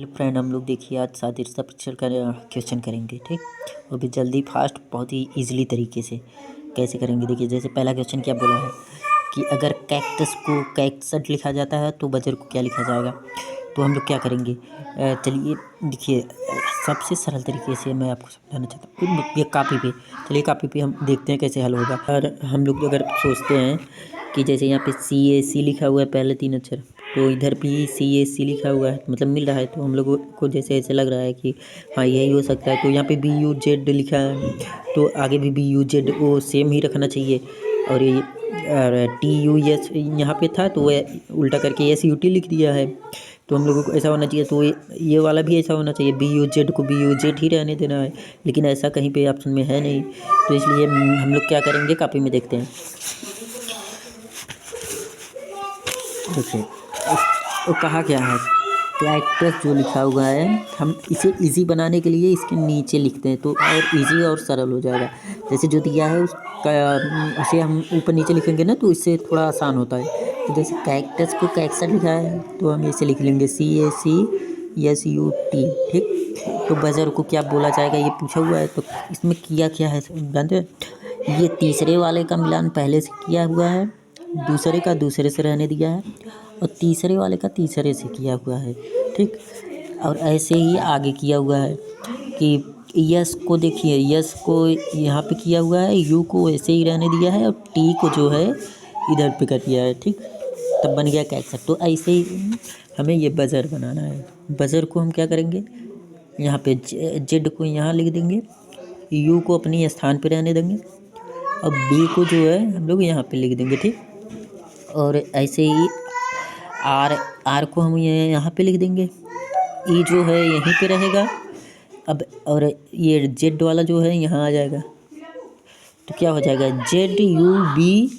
Hello friend, हम लोग देखिए आज सादृश्य परीक्षण का क्वेश्चन करेंगे। ठीक, वो भी जल्दी फास्ट बहुत ही इजीली तरीके से कैसे करेंगे। देखिए जैसे पहला क्वेश्चन क्या बोला है कि अगर कैक्टस को कैक्सट लिखा जाता है तो बजर को क्या लिखा जाएगा। तो हम लोग क्या करेंगे, चलिए देखिए सबसे सरल तरीके से मैं आपको समझाना चाहता हूँ। ये कापी पे, चलिए कापी पे हम देखते हैं कैसे हल होगा। और हम लोग अगर सोचते हैं कि जैसे यहाँ पे CAC लिखा हुआ है पहले 3 अक्षर, तो इधर भी CAC लिखा हुआ है, मतलब मिल रहा है। तो हम लोगों को जैसे ऐसे लग रहा है कि हाँ यही हो सकता है। तो यहाँ पे BUZ लिखा है तो आगे भी BUZ वो सेम ही रखना चाहिए। और ये TUS यहाँ पे था तो वह उल्टा करके SUT लिख दिया है। तो हम लोगों को ऐसा होना चाहिए। तो ये वाला भी ऐसा होना चाहिए, BUZ को BUZ ही रहने देना है, लेकिन ऐसा कहीं पे ऑप्शन में है नहीं। तो इसलिए हम लोग क्या करेंगे, कापी में देखते हैं। देखिए वो कहा क्या है, कैक्टस जो लिखा हुआ है हम इसे इजी बनाने के लिए इसके नीचे लिखते हैं तो और इजी और सरल हो जाएगा। जैसे जो दिया है उसका उसे हम ऊपर नीचे लिखेंगे ना, तो इससे थोड़ा आसान होता है। तो जैसे कैक्टस को कैक्सट लिखा है तो हम इसे लिख लेंगे CACSUT। ठीक, तो बजर को क्या बोला जाएगा ये पूछा हुआ है। तो इसमें किया क्या है जानते हैं, ये तीसरे वाले का मिलान पहले से किया हुआ है, दूसरे का दूसरे से रहने दिया है, और तीसरे वाले का तीसरे से किया हुआ है। ठीक, और ऐसे ही आगे किया हुआ है कि यस को देखिए, यस को यहाँ पे किया हुआ है, यू को ऐसे ही रहने दिया है, और टी को जो है इधर पे कर दिया है। ठीक, तब बन गया कैक्सट। तो ऐसे ही हमें ये बजर बनाना है। बजर को हम क्या करेंगे, यहाँ पे जेड को यहाँ लिख देंगे, यू को अपनी स्थान पे रहने देंगे, और बी को जो है हम लोग यहाँ पे लिख देंगे। ठीक, और ऐसे ही आर को हम यहाँ पे लिख देंगे, ई जो है यहीं पे रहेगा अब, और ये जेड वाला जो है यहाँ आ जाएगा। तो क्या हो जाएगा, ZUBREZ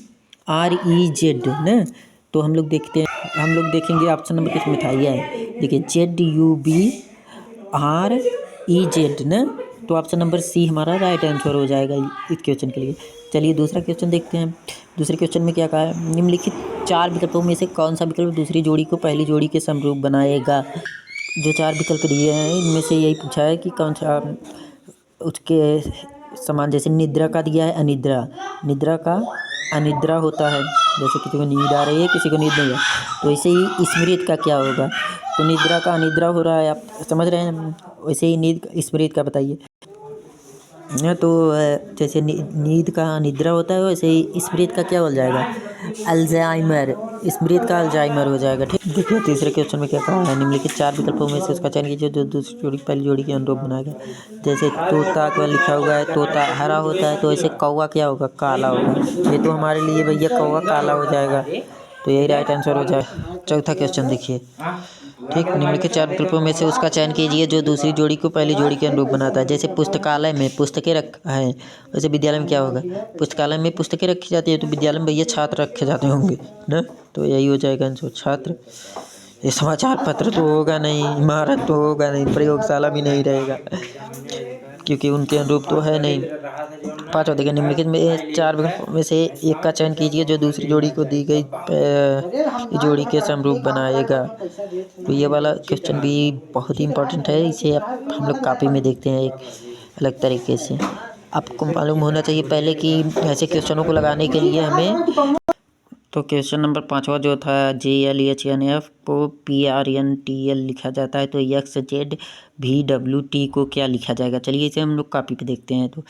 ना। तो हम लोग देखते हैं, हम लोग देखेंगे ऑप्शन नंबर किस में था। यह है देखिए ZUBREZ ना। तो ऑप्शन नंबर C हमारा राइट आंसर हो जाएगा इस क्वेश्चन के लिए। चलिए दूसरा क्वेश्चन देखते हैं। दूसरे क्वेश्चन में क्या कहा है, निम्नलिखित 4 विकल्पों में से कौन सा विकल्प दूसरी जोड़ी को पहली जोड़ी के समरूप बनाएगा। जो 4 विकल्प दिए हैं इनमें से यही पूछा है कि कौन सा उसके समान। जैसे निद्रा का दिया है अनिद्रा, निद्रा का अनिद्रा होता है, जैसे किसी को नींद आ रही है किसी को नींद नहीं है। तो ऐसे ही स्मृत का क्या होगा, तो निद्रा का अनिद्रा हो रहा है, आप समझ रहे हैं। वैसे ही नींद स्मृत का बताइए। तो जैसे नींद का निद्रा होता है, वैसे ही स्मृत का क्या हो जाएगा, अल्जाइमर। स्मृत का अल्जाइमर हो जाएगा। ठीक, देखिए तीसरे क्वेश्चन में क्या कहा है, निम्नलिखित 4 विकल्पों में से उसका चयन कीजिए जो दूसरी जोड़ी पहली जोड़ी के अनुरूप बनाएगा। जैसे तोता का लिखा हुआ है, तोता हरा होता है, तो ऐसे कौवा क्या होगा, काला होगा। ये तो हमारे लिए भैया कौवा काला हो जाएगा, तो यही राइट आंसर हो जाएगा। चौथा क्वेश्चन देखिए। ठीक, निम्नलिखित 4 विकल्पों में से उसका चयन कीजिए जो दूसरी जोड़ी को पहली जोड़ी के अनुरूप बनाता है। जैसे पुस्तकालय में पुस्तकें रखा है, वैसे विद्यालय में क्या होगा, पुस्तकालय में पुस्तकें रखी जाती है, तो विद्यालय में भैया छात्र रखे जाते होंगे ना। तो यही हो जाएगा आंसर, छात्र। ये समाचार पत्र तो होगा नहीं, इमारत तो होगा नहीं, प्रयोगशाला भी नहीं रहेगा क्योंकि उनके अनुरूप तो है नहीं। पाँचवा देखिए, निम्नलिखित में 4 विकल्पों में से एक का चयन कीजिए जो दूसरी जोड़ी को दी गई जोड़ी के समरूप बनाएगा। तो ये वाला क्वेश्चन भी बहुत ही इंपॉर्टेंट है, इसे हम लोग कॉपी में देखते हैं एक अलग तरीके से। आपको मालूम होना चाहिए पहले कि ऐसे क्वेश्चनों को लगाने के लिए हमें। तो क्वेश्चन नंबर 5वां जो था, JLHNF को PRNTL लिखा जाता है, तो XZVWT को क्या लिखा जाएगा। चलिए इसे हम लोग कॉपी पे देखते हैं। तो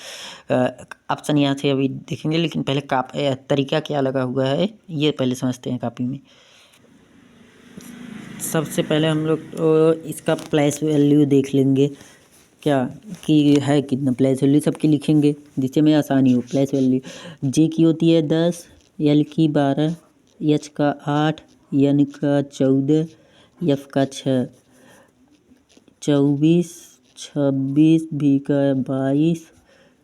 ऑप्शन यहाँ से अभी देखेंगे, लेकिन पहले तरीका क्या लगा हुआ है ये पहले समझते हैं कॉपी में। सबसे पहले हम लोग तो इसका प्लेस वैल्यू देख लेंगे क्या कि है कितना। प्लेस वैल्यू सबकी लिखेंगे जिससे में आसानी हो। प्लेस वैल्यू J की होती है 10, L की 12, H का 8, N का 14, F का 6, 24, 26, V का 22,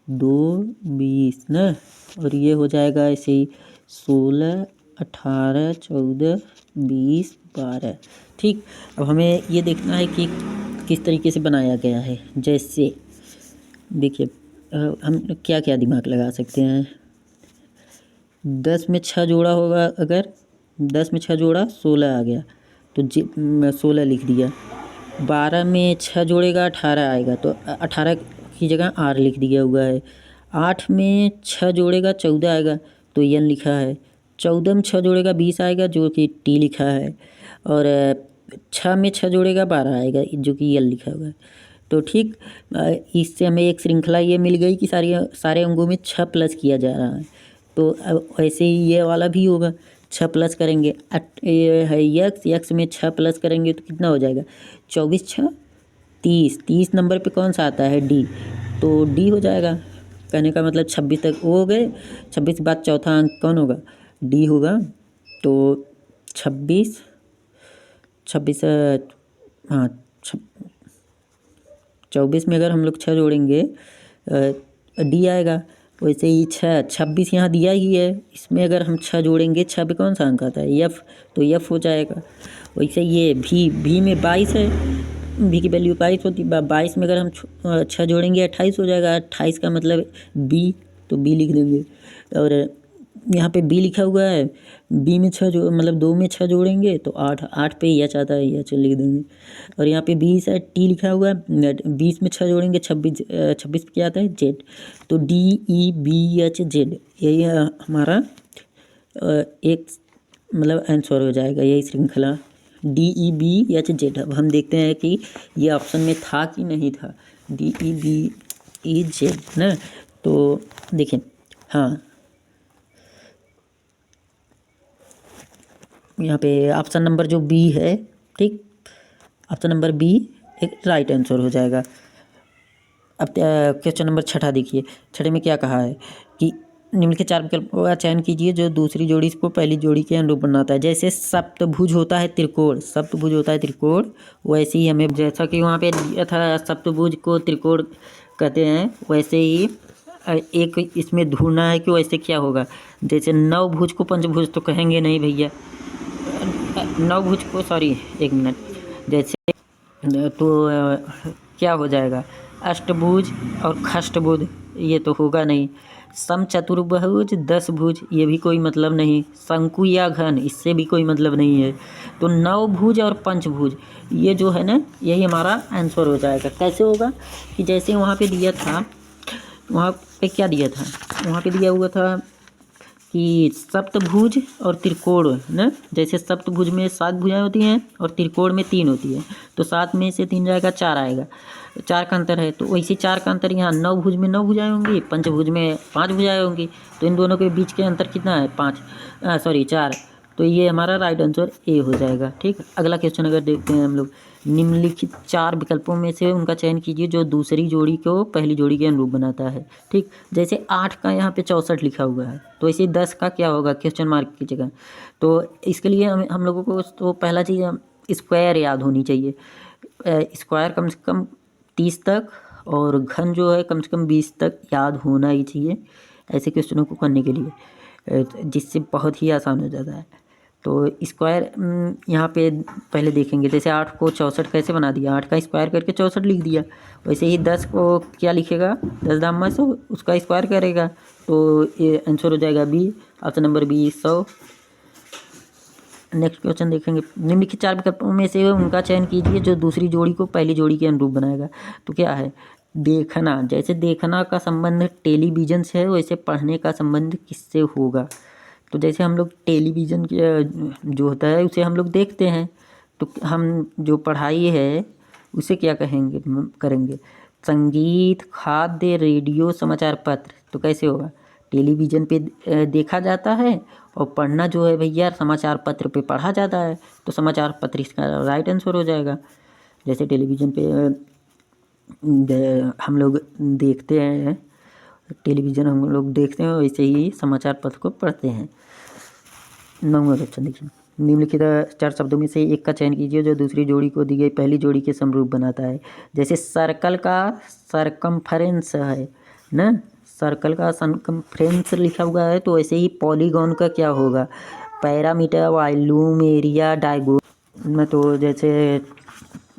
2, 20 ना। और ये हो जाएगा ऐसे ही 16, 18, 14, 20, 12। ठीक, अब हमें ये देखना है कि किस तरीके से बनाया गया है। जैसे देखिए हम क्या क्या दिमाग लगा सकते हैं। 10 में 6 जोड़ा होगा, अगर 10 में 6 जोड़ा 16 आ गया, तो 16 लिख दिया। 12 में 6 जोड़ेगा 18 आएगा, तो 18 की जगह आर लिख दिया हुआ है। 8 में 6 जोड़ेगा 14 आएगा, तो एन लिखा है। 14 में 6 जोड़ेगा 20 आएगा, जो कि टी लिखा है। और 6 में 6 जोड़ेगा 12 आएगा, जो कि एल लिखा हुआ है। तो ठीक, इससे हमें एक श्रृंखला ये मिल गई कि सारे अंगों में 6 प्लस किया जा रहा है। तो अब ऐसे ही ये वाला भी होगा, 6 प्लस करेंगे। ये है यक्स में 6 प्लस करेंगे तो कितना हो जाएगा, 24 6 30। 30 नंबर पे कौन सा आता है, डी, तो डी हो जाएगा। कहने का मतलब 26 तक वो हो गए। 26 के बाद चौथा अंक कौन होगा, डी होगा। तो 26 26 हाँ 24 में अगर हम लोग 6 जोड़ेंगे डी आएगा। वैसे ही 26 यहाँ दिया ही है, इसमें अगर हम 6 जोड़ेंगे 6 पे कौन सा अंक आता है, एफ, तो एफ हो जाएगा। वैसे ये भी में 22 है, भी की वैल्यू 22 होती है। 22 में अगर हम 6 जोड़ेंगे 28 हो जाएगा। 28 का मतलब बी, तो बी लिख देंगे। और यहाँ पे बी लिखा हुआ है, बी में 6 जो मतलब 2 में 6 जोड़ेंगे तो 8, 8 पे एच आता है, एच लिख देंगे। और यहाँ पे 20 है, टी लिखा हुआ है। 20 में 6 जोड़ेंगे 26, 26 पे क्या आता है, जेड। तो DEBH Z, यही हमारा एक मतलब आंसर हो जाएगा, यही श्रृंखला DEBH Z। अब हम देखते हैं कि ये ऑप्शन में था कि नहीं था, DEBEZ ना। तो देखिए, हाँ यहाँ पे ऑप्शन नंबर जो बी है, ठीक, ऑप्शन नंबर बी एक राइट आंसर हो जाएगा। अब क्वेश्चन नंबर 6 देखिए। 6 में क्या कहा है कि निम्नलिखित 4 विकल्पों का चयन कीजिए जो दूसरी जोड़ी को पहली जोड़ी के अनुरूप बनाता है। जैसे सप्तभुज होता है त्रिकोण, सप्तभुज होता है त्रिकोण, वैसे ही हमें जैसा कि वहाँ पे दिया था सप्तभुज को त्रिकोण कहते हैं, वैसे ही एक इसमें ढूंढना है कि वैसे क्या होगा। जैसे नवभुज को पंचभुज तो कहेंगे नहीं भैया, नवभुज को, सॉरी एक मिनट, जैसे तो क्या हो जाएगा, अष्टभुज और खष्टभुज, ये तो होगा नहीं। समचतुर्भुज 10 भुज, ये भी कोई मतलब नहीं। शंकु या घन, इससे भी कोई मतलब नहीं है। तो नवभुज और पंचभुज, ये जो है ना, यही हमारा आंसर हो जाएगा। कैसे होगा कि जैसे वहाँ पे दिया था, वहाँ पे क्या दिया था, वहाँ पे दिया हुआ था कि सप्तभुज और त्रिकोण ना। जैसे सप्तभुज में 7 भुजाएं होती हैं और त्रिकोण में 3 होती है, तो 7 में से 3 जाएगा 4 आएगा, 4 का अंतर है। तो वैसे 4 का अंतर यहाँ नवभुज में 9 भुजाएं होंगी, पंचभुज में 5 भुजाएं होंगी, तो इन दोनों के बीच के अंतर कितना है, 4। तो ये हमारा राइट आंसर ए हो जाएगा। ठीक, अगला क्वेश्चन अगर देखते हैं हम लोग, निम्नलिखित 4 विकल्पों में से उनका चयन कीजिए जो दूसरी जोड़ी को पहली जोड़ी के अनुरूप बनाता है। ठीक, जैसे 8 का यहाँ पे 64 लिखा हुआ है, तो ऐसे 10 का क्या होगा, क्वेश्चन मार्क की जगह। तो इसके लिए हम लोगों को तो पहला चीज़ स्क्वायर याद होनी चाहिए। स्क्वायर कम से कम 30 तक और घन जो है कम से कम 20 तक याद होना ही चाहिए ऐसे क्वेश्चनों को करने के लिए, जिससे बहुत ही आसान हो जाता है। तो स्क्वायर यहाँ पे पहले देखेंगे, जैसे 8 को 64 कैसे बना दिया, 8 का स्क्वायर करके 64 लिख दिया। वैसे ही 10 को क्या लिखेगा, 10 दाम 100, उसका स्क्वायर करेगा, तो ये आंसर हो जाएगा B, option number B 100। Next question देखेंगे, निम्नलिखित 4 विकल्पों में से उनका चयन कीजिए जो दूसरी जोड़ी को पहली जोड़ी के अनुरूप बनाएगा। तो क्या है, देखना, जैसे देखना का संबंध टेलीविज़न से है, वैसे पढ़ने का संबंध किससे होगा। तो जैसे हम लोग टेलीविज़न जो होता है उसे हम लोग देखते हैं, तो हम जो पढ़ाई है उसे क्या करेंगे, संगीत, खाद्य, रेडियो, समाचार पत्र। तो कैसे होगा, टेलीविज़न पे देखा जाता है और पढ़ना जो है भैया समाचार पत्र पे पढ़ा जाता है, तो समाचार पत्र इसका राइट आंसर हो जाएगा। जैसे टेलीविज़न पे हम लोग देखते हैं, टेलीविज़न हम लोग देखते हैं, वैसे ही समाचार पत्र को पढ़ते हैं। 9वां क्वेश्चन देखिए, निम्नलिखित 4 शब्दों में से एक का चयन कीजिए जो दूसरी जोड़ी को दी गई पहली जोड़ी के समरूप बनाता है। जैसे सर्कल का सरकमफ्रेंस है ना, सर्कल का सरकमफ्रेंस लिखा हुआ है, तो वैसे ही पॉलीगॉन का क्या होगा, पैरामीटर, वॉल्यूम, एरिया, डायगोनल। तो जैसे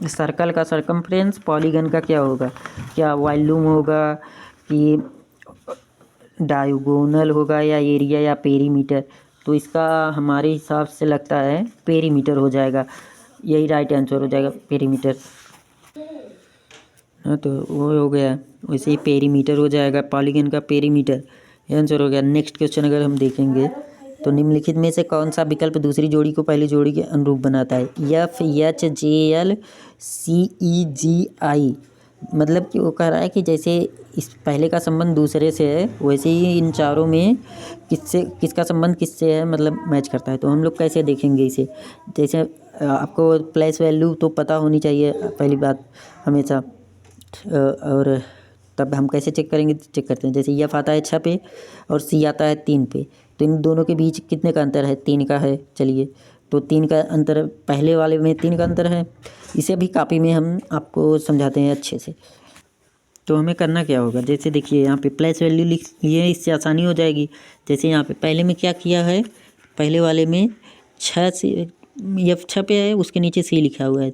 सर्कल का सरकमफ्रेंस, पॉलीगॉन का क्या होगा, क्या वॉल्यूम होगा कि डायगोनल होगा या एरिया या पेरीमीटर। तो इसका हमारे हिसाब से लगता है पेरीमीटर हो जाएगा, यही राइट आंसर हो जाएगा, पेरीमीटर। हाँ, तो वो हो गया। वैसे ही पेरीमीटर हो जाएगा, पॉलीगन का पेरीमीटर, ये आंसर हो गया। नेक्स्ट क्वेश्चन अगर हम देखेंगे तो निम्नलिखित में से कौन सा विकल्प दूसरी जोड़ी को पहली जोड़ी के अनुरूप बनाता है? F H J L C E G I. मतलब कि वो कह रहा है कि जैसे इस पहले का संबंध दूसरे से है, वैसे ही इन चारों में किसका संबंध किससे है, मतलब मैच करता है। तो हम लोग कैसे देखेंगे इसे? जैसे आपको प्लेस वैल्यू तो पता होनी चाहिए पहली बात हमेशा, और तब हम कैसे चेक करेंगे? चेक करते हैं। जैसे एफ आता है 6 पे और सी आता है 3 पे, तो इन दोनों के बीच कितने का अंतर है? 3 का है। चलिए, तो 3 का अंतर, पहले वाले में 3 का अंतर है। इसे भी कॉपी में हम आपको समझाते हैं अच्छे से। तो हमें करना क्या होगा? जैसे देखिए यहाँ पे प्लेस वैल्यू लिख लिए, इससे आसानी हो जाएगी। जैसे यहाँ पे पहले में क्या किया है, पहले वाले में 6 से एफ 6 पे है, उसके नीचे सी लिखा हुआ है,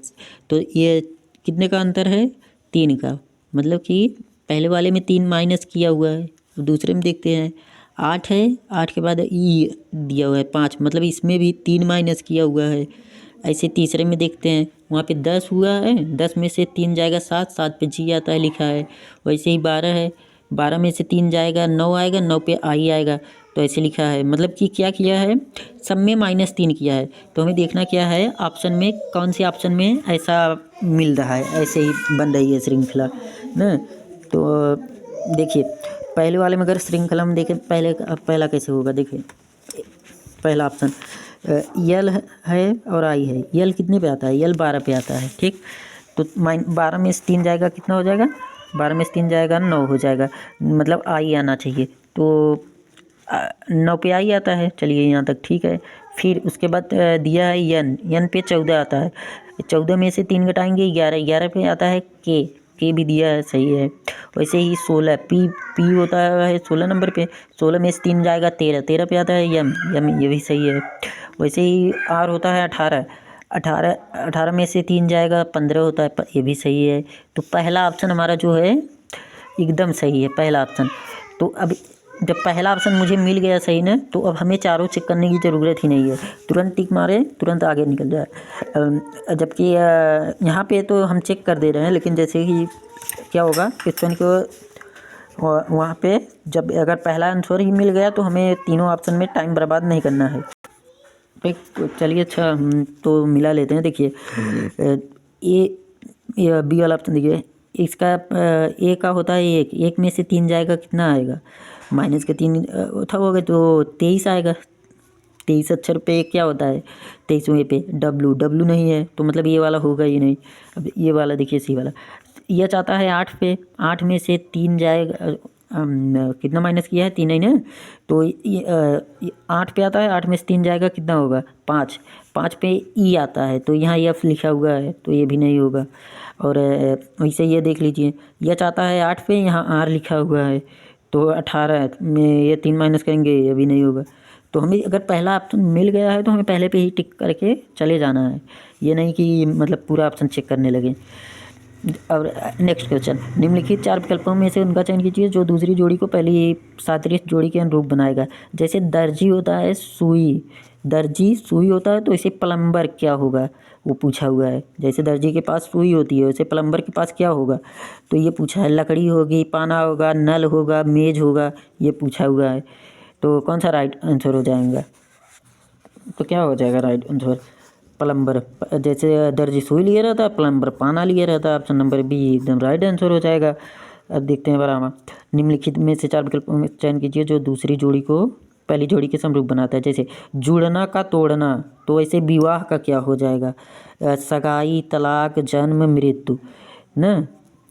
तो ये कितने का अंतर है? 3 का। मतलब कि पहले वाले में 3 माइनस किया हुआ है। दूसरे में देखते हैं 8 है, 8 के बाद ई दिया हुआ है 5, मतलब इसमें भी 3 माइनस किया हुआ है। ऐसे तीसरे में देखते हैं, वहाँ पे 10 हुआ है, 10 में से 3 जाएगा 7, 7 पे जी आता है लिखा है। वैसे ही 12 है, 12 में से 3 जाएगा 9 आएगा, 9 पे आई आएगा, तो ऐसे लिखा है। मतलब कि क्या किया है, सब में -3 किया है। तो हमें देखना क्या है, ऑप्शन में कौन से ऑप्शन में ऐसा मिल रहा है, ऐसे ही बन रही है श्रृंखला ना। तो देखिए पहले वाले में अगर श्रृंखला में देखें, पहला कैसे होगा? देखिए पहला ऑप्शन यल है और आई है। यल कितने पे आता है? यल 12 पे आता है, ठीक। तो 12 में से 3 जाएगा, कितना हो जाएगा? 12 में से 3 जाएगा 9 हो जाएगा, मतलब आई आना चाहिए। तो 9 पे आई आता है। चलिए यहाँ तक ठीक है। फिर उसके बाद दिया है यन पे 14 आता है। 14 में से 3 घटाएंगे 11, 11 पे आता है के भी दिया है, सही है। वैसे ही 16 पी होता है 16 नंबर पे, 16 में से 3 जाएगा 13, 13 पे आता है यम, ये भी सही है। वैसे ही आर होता है 18, 18 में से 3 जाएगा 15 होता है, ये भी सही है। तो पहला ऑप्शन हमारा जो है एकदम सही है, पहला ऑप्शन। तो अब जब पहला ऑप्शन मुझे मिल गया सही ना, तो अब हमें चारों चेक करने की ज़रूरत ही नहीं है, तुरंत टिक मारे तुरंत आगे निकल जाए। जबकि यहाँ पे तो हम चेक कर दे रहे हैं, लेकिन जैसे ही क्या होगा क्वेश्चन को वहाँ पे जब अगर पहला आंसर ही मिल गया, तो हमें तीनों ऑप्शन में टाइम बर्बाद नहीं करना है। चलिए अच्छा, तो मिला लेते हैं। देखिए ये बी वाला ऑप्शन देखिए, इसका ए का होता है 1, 1 में से 3 जाएगा, कितना आएगा? माइनस के 3 था हो गए, तो 23 आएगा। 23 अक्षर पे क्या होता है? 23वें पे डब्लू नहीं है, तो मतलब ये वाला होगा ही नहीं। अब ये वाला देखिए, सी वाला ये चाहता है 8 पे, 8 में से 3 जाएगा, कितना माइनस किया है? 3 ही ना। तो ये 8 पे आता है, 8 में से 3 जाएगा, कितना होगा? 5, 5 पे ई आता है, तो यहाँ एफ लिखा हुआ है, तो ये भी नहीं होगा। और वैसे ये देख लीजिए, यह चाहता है 8 पे, यहाँ आर लिखा हुआ है, तो 18 में ये 3 माइनस करेंगे, ये भी नहीं होगा। तो हमें अगर पहला ऑप्शन मिल गया है, तो हमें पहले पे ही टिक करके चले जाना है, ये नहीं कि मतलब पूरा ऑप्शन चेक करने लगे। और नेक्स्ट क्वेश्चन, निम्नलिखित 4 विकल्पों में से उनका चयन कीजिए जो दूसरी जोड़ी को पहली सादृश्य जोड़ी के अनुरूप बनाएगा। जैसे दर्जी होता है सुई, दर्जी सुई होता है, तो इसे प्लम्बर क्या होगा, वो पूछा हुआ है। जैसे दर्जी के पास सुई होती है, वैसे प्लम्बर के पास क्या होगा, तो ये पूछा है। लकड़ी होगी, पाना होगा, नल होगा, मेज होगा, ये पूछा हुआ है। तो कौन सा राइट आंसर हो जाएगा? तो क्या हो जाएगा राइट आंसर? प्लम्बर। जैसे दर्जी सुई लिए रहता, प्लम्बर पाना लिए रहता, ऑप्शन नंबर बी एकदम राइट आंसर हो जाएगा। अब देखते हैं बराबर, निम्नलिखित में से 4 विकल्पों में चयन कीजिए जो दूसरी जोड़ी को पहली जोड़ी के समरूप बनाता है। जैसे जुड़ना का तोड़ना, तो ऐसे विवाह का क्या हो जाएगा? सगाई, तलाक, जन्म, मृत्यु ना।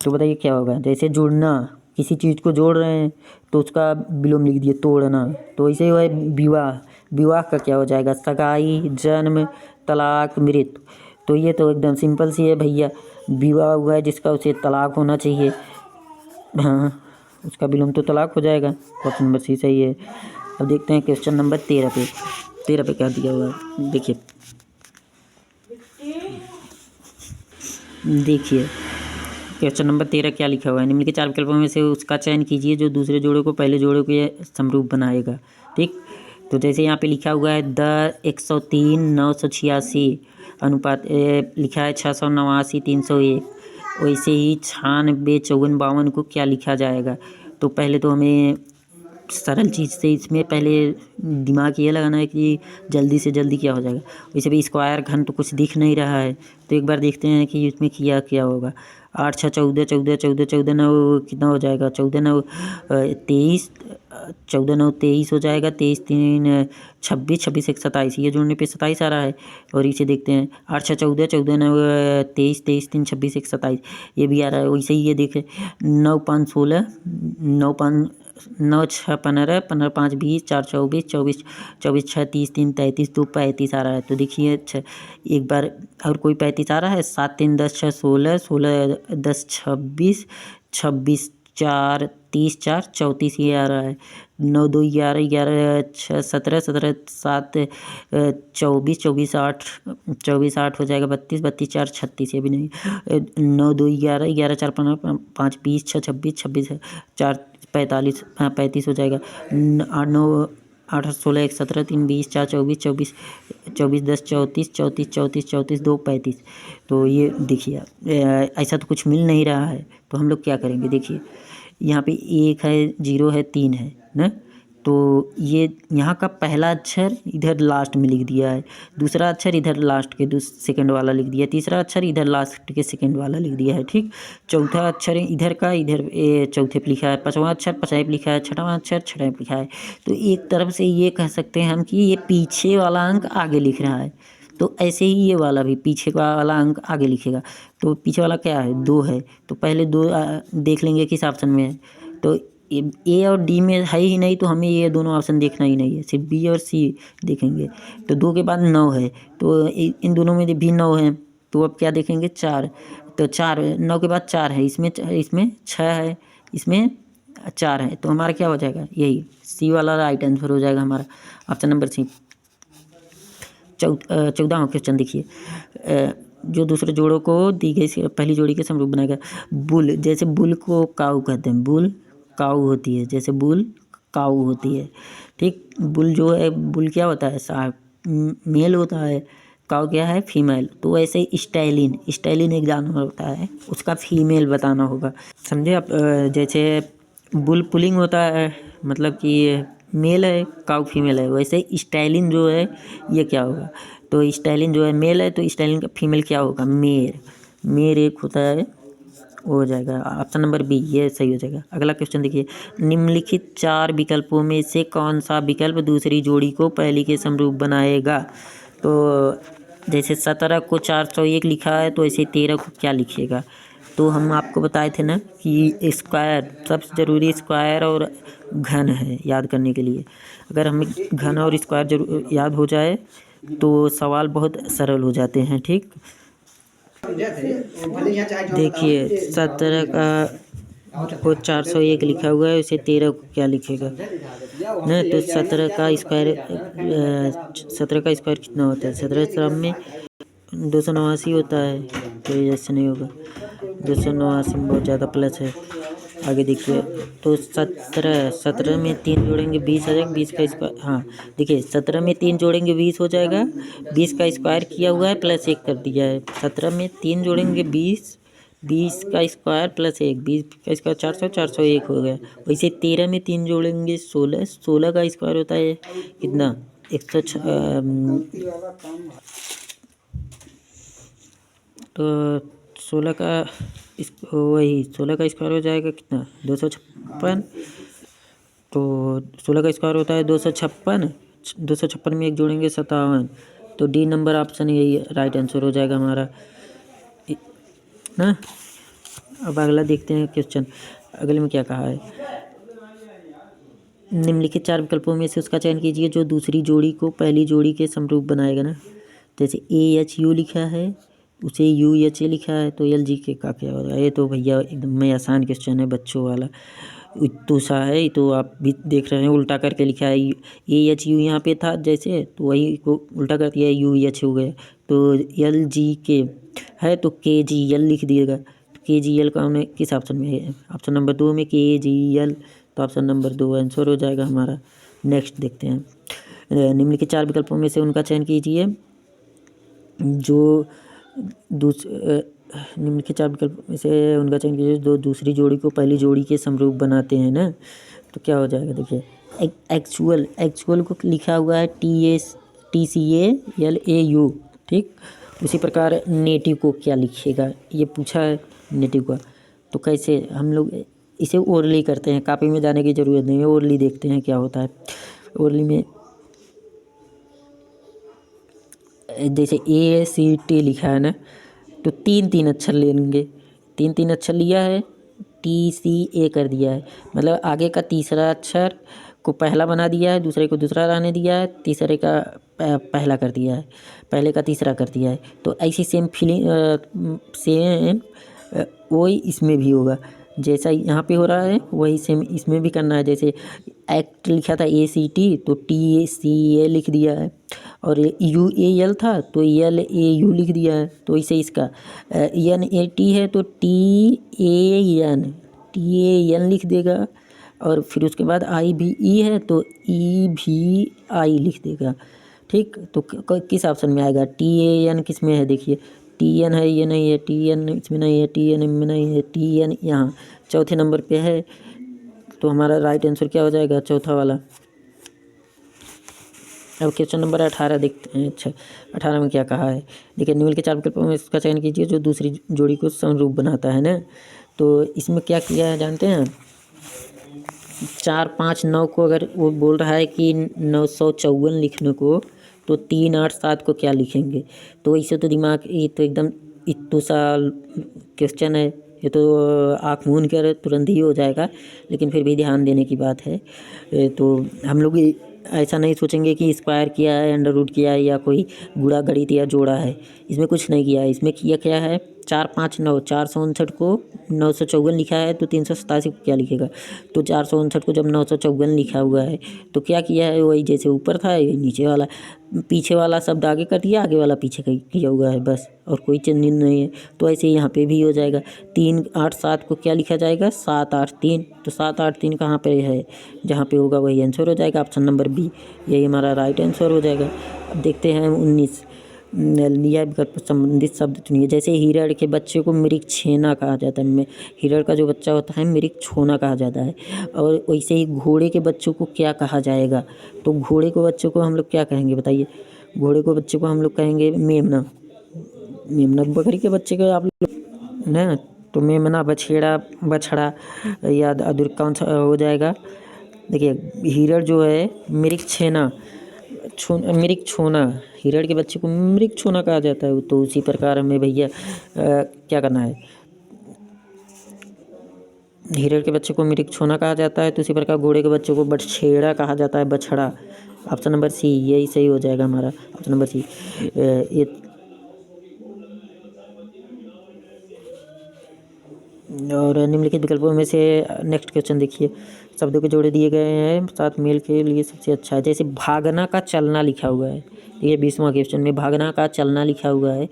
तो बताइए क्या होगा? जैसे जुड़ना, किसी चीज़ को जोड़ रहे हैं, तो उसका विलोम लिख दिए तोड़ना, तो ऐसे ही है विवाह, विवाह का क्या हो जाएगा? सगाई, जन्म, तलाक, मृत्यु। तो ये तो एकदम सिंपल सी है भैया, विवाह हुआ है जिसका, उसे तलाक होना चाहिए, हाँ उसका विलोम तो तलाक हो जाएगा। ऑप्शन नंबर सी सही है। अब देखते हैं क्वेश्चन नंबर 13 पे, 13 पे क्या दिया हुआ है। देखिए क्वेश्चन नंबर 13 क्या लिखा हुआ है? निम्न के 4 विकल्पों में से उसका चयन कीजिए जो दूसरे जोड़े को पहले जोड़े के समरूप बनाएगा। ठीक, तो जैसे यहाँ पे लिखा हुआ है 103 986 अनुपात लिखा है 689 301, वैसे ही 96, 54, 52 को क्या लिखा जाएगा। तो पहले तो हमें सरल चीज़ से इसमें पहले दिमाग ये लगाना है कि जल्दी से जल्दी क्या हो जाएगा। वैसे भी स्क्वायर घन तो कुछ दिख नहीं रहा है, तो एक बार देखते हैं कि इसमें क्या क्या होगा। 8 6 14, 14 14 14 9 कितना हो जाएगा, 14 9 23, 14 9 23 हो जाएगा, 23 3 26, 26 1 27, ये जोड़ने पे 27 आ रहा है। और इसे देखते हैं 8 6 14, 14 9 23, 23 3 26 1 27, ये भी आ रहा है। वैसे ही ये देखें 9 5 16, 9 5 9 6 15, 15 5 20, 4 24, 24 24 6 30, 3 33, 2 35 आ रहा है। तो देखिए एक बार और कोई 35 आ रहा है। 7 3 10 6 16, 16 10 26, 26 4 30, 4 34 ये आ रहा है। 9 2 11, 11 6 17, 17 7 24, 24 8, 24 8 हो जाएगा। 32 32 4 36, ये भी नहीं। 9 2 11, 11 4 15 5 20 6 26, 26 4 45, 35 हो जाएगा। 8 9 8 16 1 17 3 20 4 24, 24 24 10 34, 34 34 34 2 35। तो ये देखिए ऐसा तो कुछ मिल नहीं रहा है, तो हम लोग क्या करेंगे। देखिए यहाँ पे 1 है, 0 है, 3 है ना। तो ये यहाँ का पहला अक्षर इधर लास्ट में लिख दिया है, दूसरा अक्षर इधर लास्ट के सेकंड वाला लिख दिया, तीसरा अक्षर इधर लास्ट के सेकंड वाला लिख दिया है, ठीक। चौथा अक्षर इधर का इधर चौथे पे लिखा है, पाँचवा अक्षर पाँचवें पे लिखा है, छठवां अक्षर छठवें पे लिखा है। तो एक तरफ से ये कह सकते हैं हम कि ये पीछे वाला अंक आगे लिख रहा है, तो ऐसे ही ये वाला भी पीछे का वाला अंक आगे लिखेगा। तो पीछे वाला क्या है, 2 है, तो पहले 2 देख लेंगे किस ऑप्शन में है। तो ए और डी में है ही नहीं, तो हमें ये दोनों ऑप्शन देखना ही नहीं है, सिर्फ बी और सी देखेंगे। तो 2 के बाद 9 है, तो इन दोनों में भी 9 है। तो अब क्या देखेंगे, 4। तो 4, 9 के बाद 4 है, इसमें 6 है, इसमें 4 है। तो हमारा क्या हो जाएगा, यही सी वाला राइट आंसर हो जाएगा हमारा, ऑप्शन नंबर सी। 14वां क्वेश्चन देखिए। जो दूसरे जोड़ों को दी गई पहली जोड़ी के समरूप बनाएगा। बुल, जैसे बुल को काऊ कहते हैं, बुल काऊ होती है, जैसे बुल काऊ होती है, ठीक। बुल जो है, बुल क्या होता है, मेल होता है, काऊ क्या है, फीमेल। तो ऐसे स्टाइलिन, स्टाइलिन एक जानवर होता है, उसका फीमेल बताना होगा, समझे आप। जैसे बुल पुलिंग होता है, मतलब कि मेल है, काऊ फीमेल है, वैसे स्टाइलिन जो है ये क्या होगा। तो स्टाइलिन जो है मेल है, तो स्टाइलिन का फीमेल क्या होगा, मेर। मेर एक होता है, वो हो जाएगा ऑप्शन नंबर बी, ये सही हो जाएगा। अगला क्वेश्चन देखिए, निम्नलिखित 4 विकल्पों में से कौन सा विकल्प दूसरी जोड़ी को पहली के समरूप बनाएगा। तो जैसे 17 को 401 लिखा है, तो ऐसे 13 को क्या लिखिएगा। तो हम आपको बताए थे ना कि स्क्वायर सबसे ज़रूरी, स्क्वायर और घन है याद करने के लिए। अगर हमें घन और स्क्वायर याद हो जाए तो सवाल बहुत सरल हो जाते हैं, ठीक। देखिए 17 को 401 लिखा हुआ है, उसे 13 को क्या लिखेगा ना। तो 17 का स्क्वायर कितना होता है, 17 में 289 होता है, तो ये ऐसे नहीं होगा। 289 में बहुत ज़्यादा प्लस है। आगे देखिए, तो 17 में 3 जोड़ेंगे 20 आ जाएगा, 20 का स्क्वायर, हाँ देखिए 17 में 3 जोड़ेंगे 20 हो जाएगा, 20 का स्क्वायर किया हुआ है प्लस 1 कर दिया है। 17 में 3 जोड़ेंगे 20, 20 का स्क्वायर प्लस 1, 20 का स्क्वायर 400, 401 हो गया। वैसे 13 में 3 जोड़ेंगे 16, 16 का स्क्वायर होता है कितना, 106। तो 16 का वही 16 का स्क्वायर हो जाएगा कितना, 256। तो 16 का स्क्वायर होता है 256, 256 में 1 जोड़ेंगे 57। तो डी नंबर ऑप्शन यही राइट आंसर हो जाएगा हमारा ना। अब अगला देखते हैं क्वेश्चन, अगले में क्या कहा है। निम्नलिखित 4 विकल्पों में से उसका चयन कीजिए जो दूसरी जोड़ी को पहली जोड़ी के समरूप बनाएगा ना। जैसे AHU लिखा है, उसे UHA लिखा है, तो LGK का क्या होगा। ये तो भैया एकदम में आसान क्वेश्चन है, बच्चों वाला तो सा है, तो आप भी देख रहे हैं उल्टा करके लिखा है। AHU यहाँ पे था जैसे, तो वही को उल्टा कर दिया, UH हो गया। तो LGK है, तो KGL लिख दिएगा। तो KGL का हमने किस ऑप्शन में है, ऑप्शन नंबर 2 में KGL, तो ऑप्शन नंबर 2 आंसर हो जाएगा हमारा। नेक्स्ट देखते हैं, निम्न के 4 विकल्पों में से उनका चयन कीजिए जो निम्नलिखित चार विकल्प में से उनका चयन कीजिए जो दूसरी जोड़ी को पहली जोड़ी के समरूप बनाते हैं ना। तो क्या हो जाएगा देखिए, एक्चुअल को लिखा हुआ है TCALAU, ठीक। उसी प्रकार नेटिव को क्या लिखिएगा, ये पूछा है नेटिव का। तो कैसे हम लोग इसे ओरली करते हैं, कॉपी में जाने की ज़रूरत नहीं है, ओरली देखते हैं क्या होता है। ओरली में जैसे ACT लिखा है ना, तो 3 अक्षर ले लेंगे। 3 अक्षर लिया है, TCA कर दिया है, मतलब आगे का तीसरा अक्षर को पहला बना दिया है, दूसरे को दूसरा रहने दिया है, तीसरे का पहला कर दिया है, पहले का तीसरा कर दिया है। तो ऐसी सेम सेम वही इसमें भी होगा, जैसा यहाँ पे हो रहा है वही सेम इसमें भी करना है। जैसे एक्ट लिखा था ACT, तो TCA लिख दिया है, और UAL था तो LAU लिख दिया है। तो इसे इसका NAT है तो TAN लिख देगा, और फिर उसके बाद IBE है तो EBI लिख देगा, ठीक। तो किस ऑप्शन में आएगा, TAN किस में है, देखिए TN है, ये नहीं है, TN इसमें नहीं है, TN में नहीं है, TN यहाँ चौथे नंबर पे है। तो हमारा राइट आंसर क्या हो जाएगा, चौथा वाला। अब क्वेश्चन नंबर 18 देखते हैं। अच्छा, 18 में क्या कहा है, देखिए निम्न के चार विकल्पों में इसका चयन कीजिए जो दूसरी जोड़ी को समरूप बनाता है ना। तो इसमें क्या किया है जानते हैं, 4, 5, 9 को अगर वो बोल रहा है कि 954 लिखने को, तो 3, 8, 7 को क्या लिखेंगे। तो इससे तो दिमाग, ये तो एकदम इतू सा क्वेश्चन है, ये तो आँख मूंद कर तुरंत ही हो जाएगा, लेकिन फिर भी ध्यान देने की बात है। तो हम लोग ऐसा नहीं सोचेंगे कि स्क्वायर किया है, अंडर रूट किया है, या कोई गुणा गणित या जोड़ा है। इसमें कुछ नहीं किया है, इसमें किया क्या है, 4, 5, 9, 459 को 954 लिखा है तो 387 को क्या लिखेगा। तो 459 को जब 954 लिखा हुआ है तो क्या किया है, वही जैसे ऊपर था नीचे वाला, पीछे वाला शब्द आगे कर दिया, आगे वाला पीछे किया हुआ है बस, और कोई चेंजिंग नहीं है। तो ऐसे यहाँ पे भी हो जाएगा। 3, 8, 7 को क्या लिखा जाएगा, 7, 8, 3। तो 7, 8, 3 कहाँ पे है, जहाँ पे होगा वही आंसर हो जाएगा, ऑप्शन नंबर बी, यही हमारा राइट आंसर हो जाएगा। अब देखते हैं 19, लिया विकल्प संबंधित शब्द चुनिए। जैसे हिरण के बच्चे को मृगछेना कहा जाता है, हिरण का जो बच्चा होता है मृगछोना कहा जाता है। और वैसे ही घोड़े के बच्चों को क्या कहा जाएगा, तो घोड़े को बच्चों को हम लोग क्या कहेंगे बताइए, घोड़े को बच्चे को हम लोग कहेंगे मेमना। मेमना बकरी के बच्चे को आप लोग ना, तो मेमना, बछेड़ा, बछड़ा, या अधूर कौन सा हो जाएगा। देखिए हिरण जो है मृगछेना, मृगछोना, हिरण के बच्चे को मृगछोना कहा जाता है। तो उसी प्रकार हमें भैया क्या करना है, हिरण के बच्चे को मृगछोना कहा जाता है, तो उसी प्रकार घोड़े के बच्चे को बछेड़ा कहा जाता है, बछड़ा। ऑप्शन नंबर सी यही सही हो जाएगा हमारा, ऑप्शन नंबर सी। ये और निम्नलिखित विकल्पों में से नेक्स्ट क्वेश्चन देखिए, शब्दों के जोड़े दिए गए हैं, साथ मेल के लिए सबसे अच्छा है। जैसे भागना का चलना लिखा हुआ है, ये 20वां क्वेश्चन में भागना का चलना लिखा हुआ है,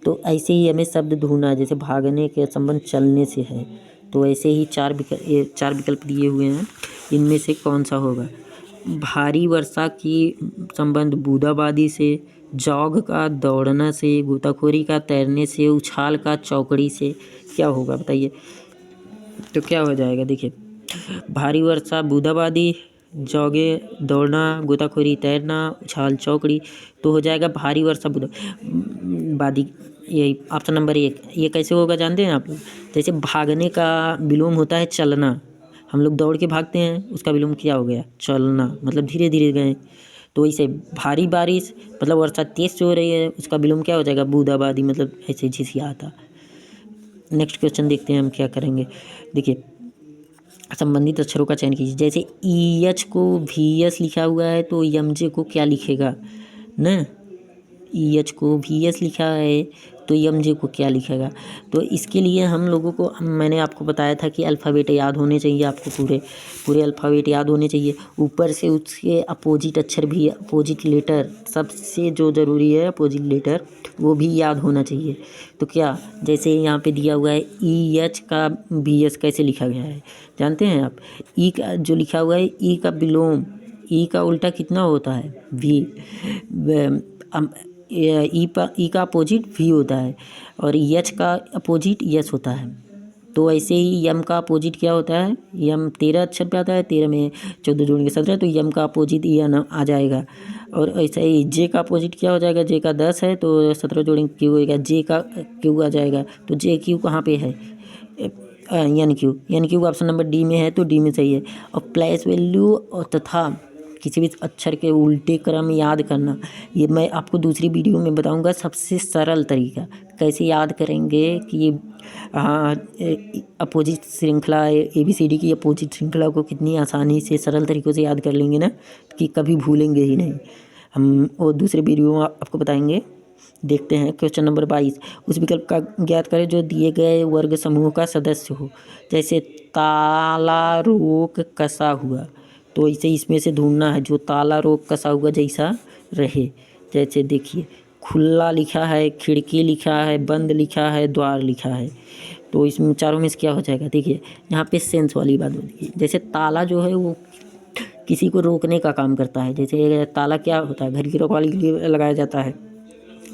तो ऐसे ही हमें शब्द ढूंढना है। जैसे भागने के संबंध चलने से है, तो ऐसे ही चार विकल्प दिए हुए हैं, इनमें से कौन सा होगा। भारी वर्षा की संबंध बूंदाबांदी से, जॉग का दौड़ना से, गोताखोरी का तैरने से, उछाल का चौकड़ी से, क्या होगा बताइए। तो क्या हो जाएगा, देखिए भारी वर्षा बूंदाबांदी, जॉगे दौड़ना, गोताखोरी तैरना, उछाल चौकड़ी, तो हो जाएगा भारी वर्षा बूंदाबांदी, यही ऑप्शन नंबर 1। ये कैसे होगा जानते हैं आप लोग, जैसे भागने का विलोम होता है चलना, हम लोग दौड़ के भागते हैं, उसका विलोम क्या हो गया, चलना, मतलब धीरे धीरे गए। तो इसे भारी बारिश मतलब वर्षा तेज से हो रही है, उसका विलोम क्या हो जाएगा, बूंदाबांदी, मतलब ऐसे झिसियाता। नेक्स्ट क्वेश्चन देखते हैं हम क्या करेंगे। देखिए संबंधित अक्षरों का चयन कीजिए। जैसे EH को VS लिखा हुआ है तो MJ को क्या लिखेगा ना, EH को VS लिखा है तो MJ को क्या लिखेगा। तो इसके लिए हम लोगों को, मैंने आपको बताया था कि अल्फ़ाबेट याद होने चाहिए, आपको पूरे अल्फ़ाबेट याद होने चाहिए, ऊपर से उसके अपोजिट अक्षर भी, अपोजिट लेटर, सबसे जो ज़रूरी है अपोजिट लेटर वो भी याद होना चाहिए। तो क्या, जैसे यहाँ पे दिया हुआ है EH का VS कैसे लिखा गया है जानते हैं आप, ई का जो लिखा हुआ है, ई का विलोम, ई का उल्टा कितना होता है, V। ई का अपोजिट वी होता है और एच का अपोजिट यस होता है। तो ऐसे ही यम का अपोजिट क्या होता है, यम 13 अक्षर पे आता है, 13 में 14 जोड़ेंगे 17, तो यम का अपोजिट यन आ जाएगा। और ऐसे ही जे का अपोजिट क्या हो जाएगा, जे का 10 है तो 17 जोड़ेंगे क्यू होएगा, जे का क्यू आ जाएगा। तो जे क्यू कहाँ पे है, N Q option number D में है, तो डी में सही है। और प्लेस वैल्यू और तथा किसी भी अक्षर के उल्टे क्रम याद करना, ये मैं आपको दूसरी वीडियो में बताऊंगा सबसे सरल तरीका कैसे याद करेंगे कि ये अपोजिट श्रृंखला ABCD की अपोजिट श्रृंखला को कितनी आसानी से सरल तरीक़ों से याद कर लेंगे ना कि कभी भूलेंगे ही नहीं। हम वो दूसरे वीडियो में आपको बताएंगे। देखते हैं क्वेश्चन नंबर 22, उस विकल्प का ज्ञात करें जो दिए गए वर्ग समूह का सदस्य हो। जैसे ताला रोक कसा हुआ, तो इसे इसमें से ढूंढना है जो ताला रोक कसा हुआ जैसा रहे। जैसे देखिए खुला लिखा है, खिड़की लिखा है, बंद लिखा है, द्वार लिखा है, तो इसमें चारों में से क्या हो जाएगा। देखिए यहाँ पे सेंस वाली बात होती है। जैसे ताला जो है वो किसी को रोकने का काम करता है। जैसे ताला क्या होता है, घर की रखवाली के लिए लगाया जाता है,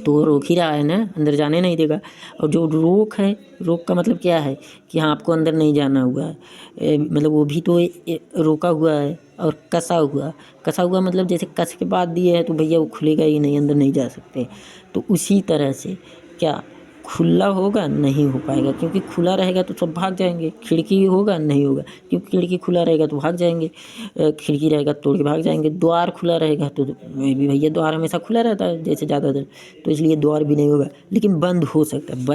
तो वो रोक ही रहा है ना, अंदर जाने नहीं देगा। और जो रोक है, रोक का मतलब क्या है कि हाँ आपको अंदर नहीं जाना हुआ है, मतलब वो भी तो रोका हुआ है। और कसा हुआ मतलब जैसे कस के बाद दिए है तो भैया वो खुलेगा ही नहीं, अंदर नहीं जा सकते। तो उसी तरह से क्या खुला होगा, नहीं हो पाएगा, क्योंकि खुला रहेगा तो सब भाग जाएंगे। खिड़की होगा, नहीं होगा, क्योंकि खिड़की खुला रहेगा तो भाग जाएंगे, खिड़की रहेगा तोड़ के भाग जाएंगे। द्वार खुला रहेगा तो भी भैया द्वार हमेशा खुला रहता है जैसे ज़्यादातर, तो इसलिए द्वार भी नहीं होगा। लेकिन बंद हो सकता है,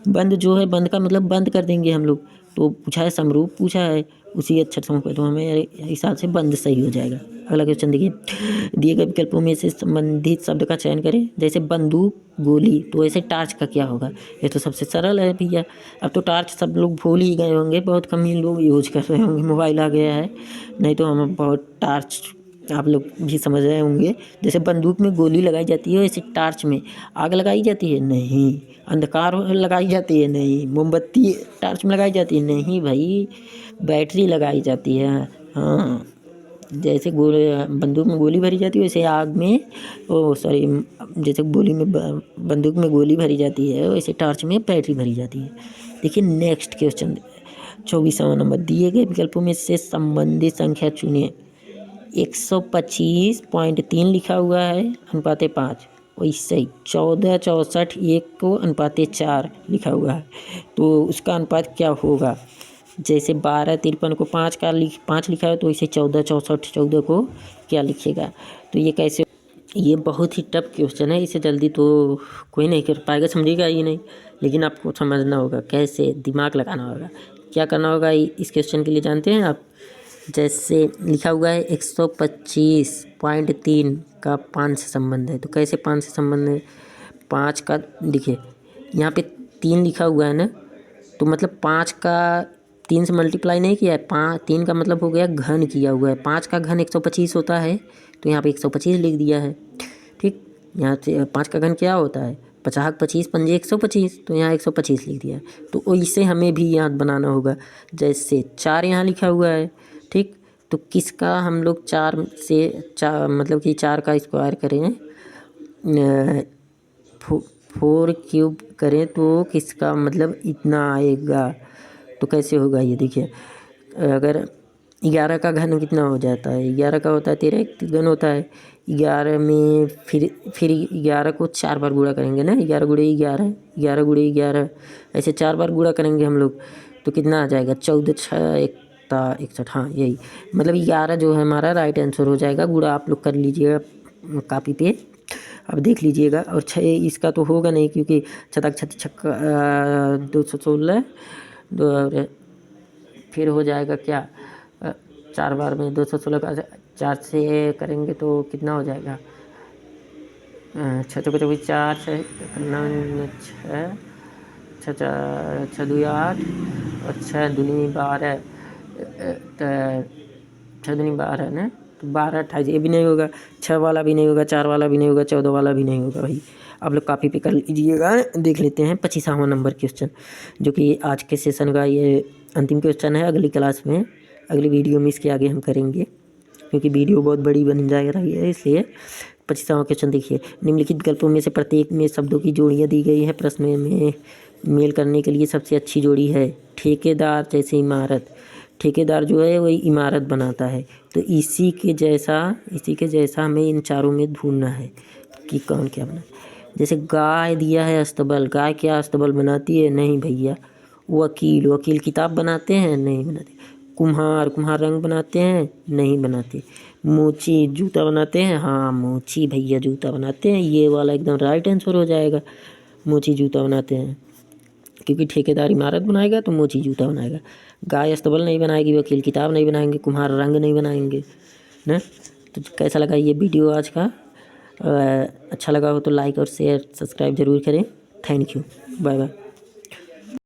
बंद जो है, बंद का मतलब बंद कर देंगे हम लोग। तो पूछा है समरूप, पूछा है उसी अक्षर समूह पर, तो हमें हिसाब से बंद सही हो जाएगा। अगला क्वेश्चन देखिए, दिए गए विकल्पों में से संबंधित शब्द का चयन करें। जैसे बंदूक, गोली, तो ऐसे टार्च का क्या होगा, ये तो सबसे सरल है भैया। अब तो टार्च सब लोग भूल ही गए होंगे, बहुत कम ही लोग यूज कर रहे होंगे, मोबाइल आ गया है, नहीं तो हम बहुत टार्च आप लोग भी समझ रहे होंगे। जैसे बंदूक में गोली लगाई जाती है, ऐसे टार्च में आग लगाई जाती है, नहीं। अंधकार लगाई जाती है, नहीं। मोमबत्ती टार्च में लगाई जाती है, नहीं भाई, बैटरी लगाई जाती है। हाँ, जैसे बंदूक में गोली भरी जाती है वैसे आग में जैसे बंदूक में गोली भरी जाती है वैसे टार्च में बैटरी भरी जाती है। देखिए नेक्स्ट क्वेश्चन 24वां नंबर, दिए गए विकल्पों में से संबंधित संख्या चुनिए। 125.3 लिखा हुआ है, अनुपाते 5, वैसे ही 14, 64, 1 को अनुपाते 4 लिखा हुआ है, तो उसका अनुपात क्या होगा। जैसे 12, 53 को 5 लिखा है, तो इसे 14, 64, 14 को क्या लिखेगा। तो ये कैसे, ये बहुत ही टफ क्वेश्चन है, इसे जल्दी तो कोई नहीं कर पाएगा, समझेगा ही नहीं। लेकिन आपको समझना होगा कैसे, दिमाग लगाना होगा। क्या करना होगा इस क्वेश्चन के लिए जानते हैं आप। जैसे लिखा हुआ है 125.3 का 5 से संबंध है, तो कैसे 5 से संबंध है। 5 का देखिए यहाँ पे 3 लिखा हुआ है ना, तो मतलब 5 का 3 से मल्टीप्लाई नहीं किया है, 3 का मतलब हो गया घन किया हुआ है। 5 का घन 125 होता है, तो यहाँ पे 125 लिख दिया है। ठीक, यहाँ से 5 का घन क्या होता है, 50, 25 पंजे 125, तो यहाँ 125 लिख दिया है। तो इससे हमें भी याद बनाना होगा। जैसे 4 यहाँ लिखा हुआ है, ठीक, तो किसका हम लोग 4 से मतलब कि 4 का स्क्वायर करें, 4 क्यूब करें तो किसका मतलब इतना आएगा। तो कैसे होगा ये देखिए, अगर 11 का घन कितना हो जाता है, 11 का होता है 13, एक घन होता है 11 में, फिर 11 को 4 बार गुणा करेंगे ना, 11 गुणे 11, 11 गुणे 11, ऐसे 4 बार गुणा करेंगे हम लोग, तो कितना आ जाएगा 14, 6, 61। हाँ यही मतलब 11 जो है हमारा राइट आंसर हो जाएगा। गुणा आप लोग कर लीजिएगा कापी पे, अब देख लीजिएगा। और 6 इसका तो होगा नहीं, क्योंकि 216, और फिर हो जाएगा क्या, 4 बार में 216 का 4 से करेंगे तो कितना हो जाएगा, 6 को 4, 6 6 2 8 और 6 दूनी 12, 6 दूनी 12 ना, तो 12, 28, ये भी नहीं होगा, 6 वाला भी नहीं होगा, 4 वाला भी नहीं होगा, 14 वाला भी नहीं होगा। भाई आप लोग काफ़ी पे कर लीजिएगा। देख लेते हैं 25वां नंबर क्वेश्चन, जो कि आज के सेशन का ये अंतिम क्वेश्चन है। अगली क्लास में, अगली वीडियो में इसके आगे हम करेंगे, क्योंकि वीडियो बहुत बड़ी बन जा रही है, इसलिए 25वां क्वेश्चन देखिए, निम्नलिखित विकल्पों में से प्रत्येक में शब्दों की जोड़ियाँ दी गई हैं, प्रश्न में मेल करने के लिए सबसे अच्छी जोड़ी है। ठेकेदार जैसे इमारत, ठेकेदार जो है वही इमारत बनाता है, तो इसी के जैसा हमें इन चारों में ढूंढना है कि कौन क्या बना। जैसे गाय दिया है अस्तबल, गाय क्या अस्तबल बनाती है? नहीं भैया। वकील किताब बनाते हैं? नहीं बनाते। कुम्हार रंग बनाते हैं? नहीं बनाते। मोची जूता बनाते हैं? हाँ मोची भैया जूता बनाते हैं, ये वाला एकदम राइट आंसर हो जाएगा। मोची जूता बनाते हैं, क्योंकि ठेकेदार इमारत बनाएगा तो मोची जूता बनाएगा। गाय अस्तबल नहीं बनाएगी, वकील किताब नहीं बनाएंगे, कुम्हार रंग नहीं बनाएंगे ना। तो कैसा लगा ये वीडियो आज का? अच्छा लगा हो तो लाइक और शेयर सब्सक्राइब ज़रूर करें। Thank you, bye bye.